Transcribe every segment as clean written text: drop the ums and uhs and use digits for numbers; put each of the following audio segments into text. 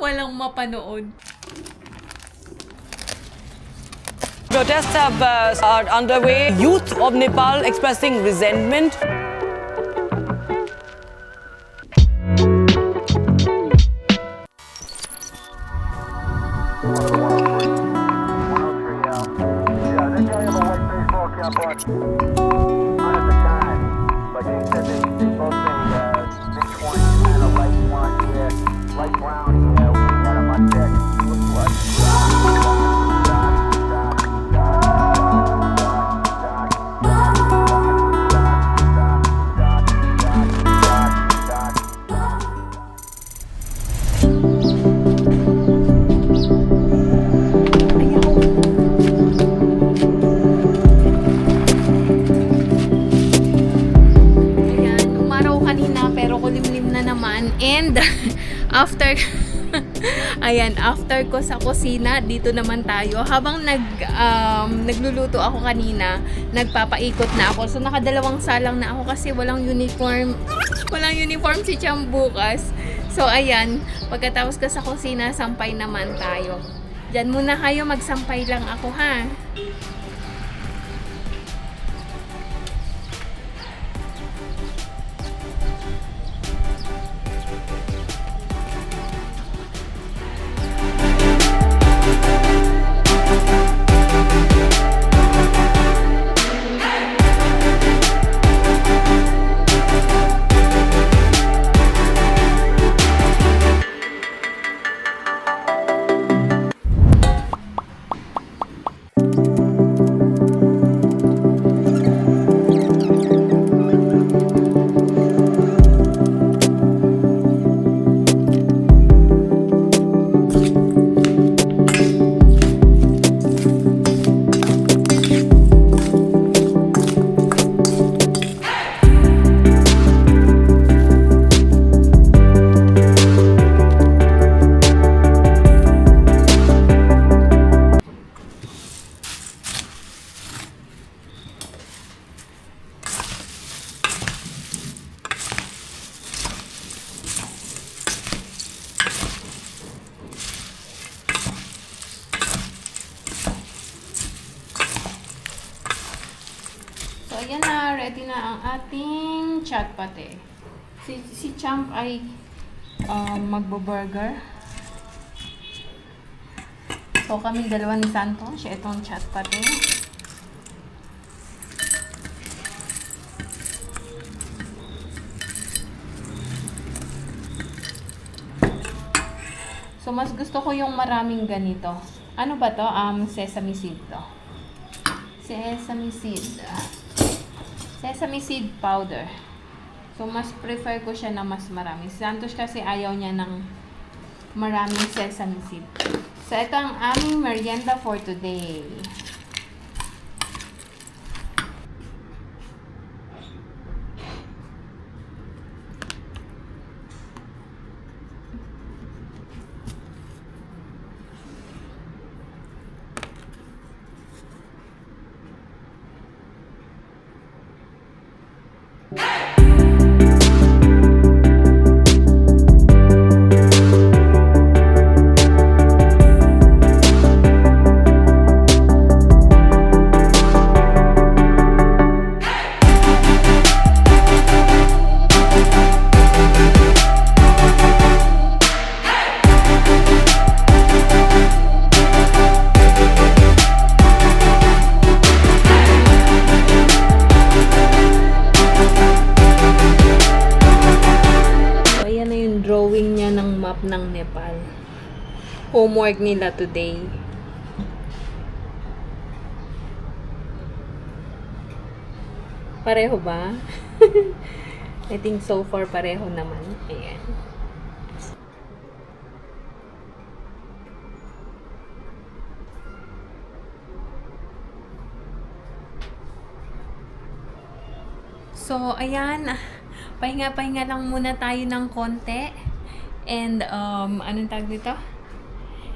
walang mapanood. Protests are underway. Youth of Nepal expressing resentment. And after after ko sa kusina, dito naman tayo. Habang nagluluto ako kanina, nagpapaikot na ako. So nakadalawang salang na ako kasi walang uniform. Walang uniform si Cham bukas. So ayan, pagkatapos ko sa kusina, sampay naman tayo. Diyan muna kayo, magsampay lang ako ha. So, ayan na. Ready na ang ating chat pate. Si Champ ay magbo-burger. So, kaming dalawa ni Santo. Siya itong chat pate. So, mas gusto ko yung maraming ganito. Ano ba to? Sesame seed to. Sesame seed. Sesame seed powder. So, mas prefer ko siya na mas marami. Si Santos kasi ayaw niya ng maraming sesame seed. So, ito ang aming merienda for today. Ng Nepal. Homework nila today. Pareho ba? I think so far pareho naman. Ayan. So, ayan. Pahinga-pahinga lang muna tayo ng konti. And, anong tawag dito?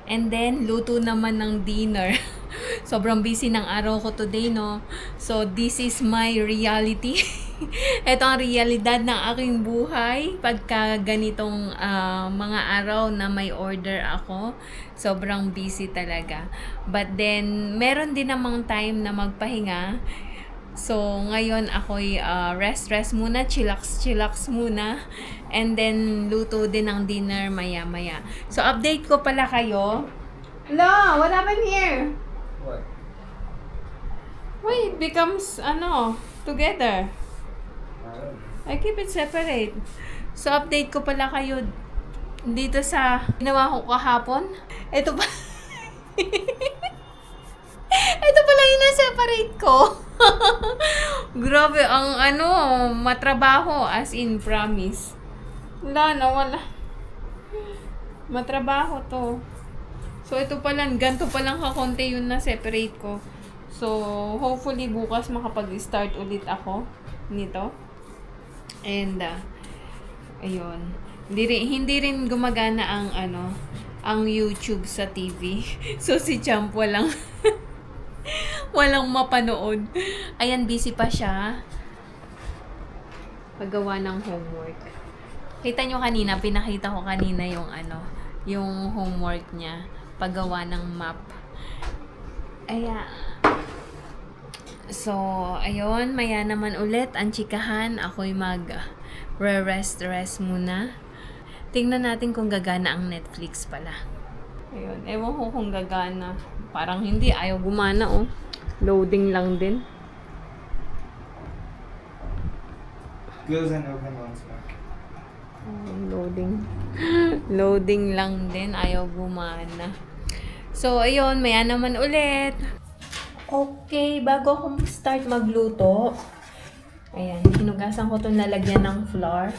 And then, luto naman ng dinner. Sobrang busy ng araw ko today, no? So, this is my reality. Ito ang realidad ng aking buhay pagka ganitong mga araw na may order ako. Sobrang busy talaga. But then, meron din namang time na magpahinga. So, ngayon ako'y rest muna, chillax muna. And then, luto din ng dinner maya-maya. So, update ko pala kayo. Hello, what happened here? What? Why it becomes, together? I keep it separate. So, update ko pala kayo dito sa ginawa ko kahapon. Ito pa. Ito pala yung na-separate ko. Grabe, ang matrabaho, as in, promise. Wala. Matrabaho to. So, ito pala, ganito palang kakonti yung na-separate ko. So, hopefully, bukas makapag-start ulit ako nito. And, ayun. Hindi rin gumagana ang YouTube sa TV. So, si Champ walang mapanood. Ayan, busy pa siya. Paggawa ng homework. Kita nyo kanina, pinakita ko kanina yung homework niya. Paggawa ng map. So, ayun, maya naman ulit ang chikahan. Ako'y rest muna. Tingnan natin kung gagana ang Netflix pala. Ayun, ewan ko kung gagana. Parang hindi, ayaw gumana oh. Loading lang din. Close and open once more. Loading lang din, ayaw gumana. So, ayun, maya naman ulit. Okay, bago ako start magluto, ayan, hinugasan ko itong lalagyan ng flour.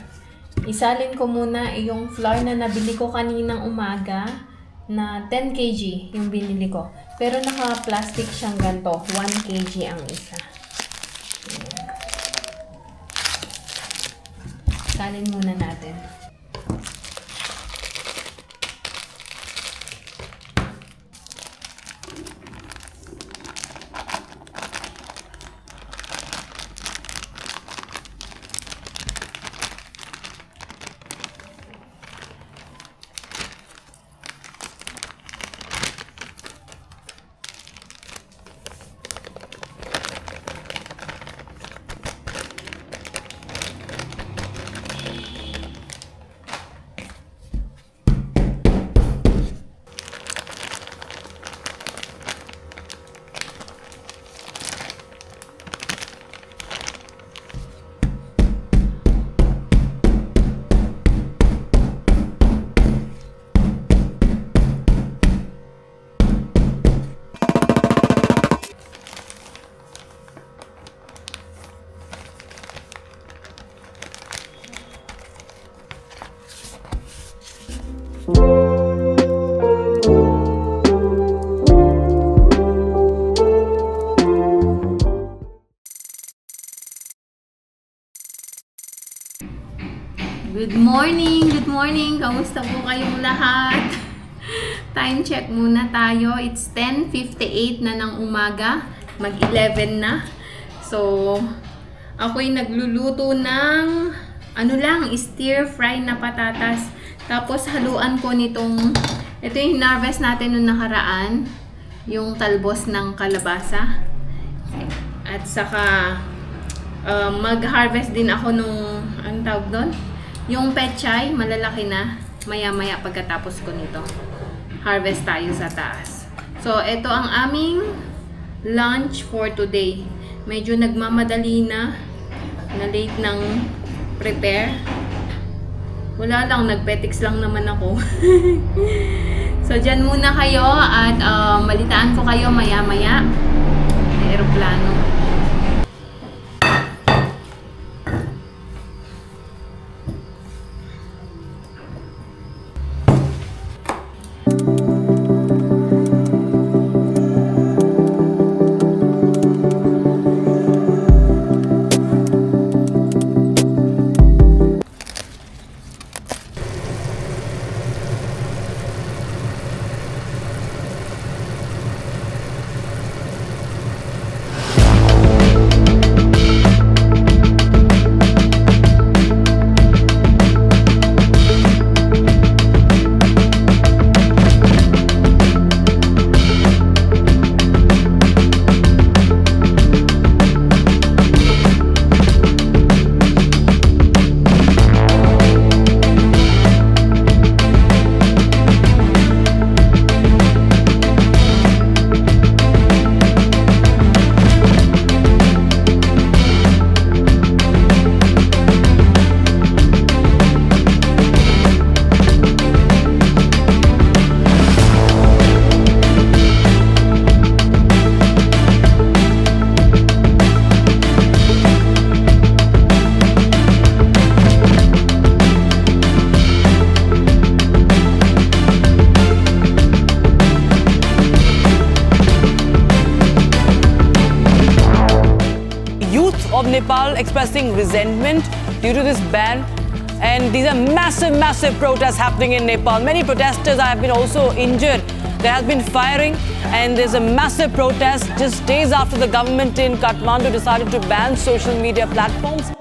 Isalin ko muna yung flour na nabili ko kaninang umaga na 10 kg yung binili ko. Pero naka-plastic siyang ganito, 1 kg ang isa. Ayan. Isalin muna natin. Good morning! Kamusta po kayong lahat? Time check muna tayo. It's 10:58 na ng umaga. Mag-11 na. So, ako'y nagluluto ng stir fry na patatas. Tapos haluan ko nitong, ito yung hinarvest natin nung nakaraan. Yung talbos ng kalabasa. At saka, mag-harvest din ako nung, anong tawag doon? Yung pechay, malalaki na. Maya-maya pagkatapos ko nito. Harvest tayo sa taas. So, ito ang aming lunch for today. Medyo nagmamadali na. Na-late ng prepare. Wala lang, nagpetix lang naman ako. So, dyan muna kayo at malitaan ko kayo maya-maya. May aeroplano. of Nepal expressing resentment due to this ban. And these are massive, massive protests happening in Nepal. Many protesters have been also injured. There has been firing, and there's a massive protest just days after the government in Kathmandu decided to ban social media platforms.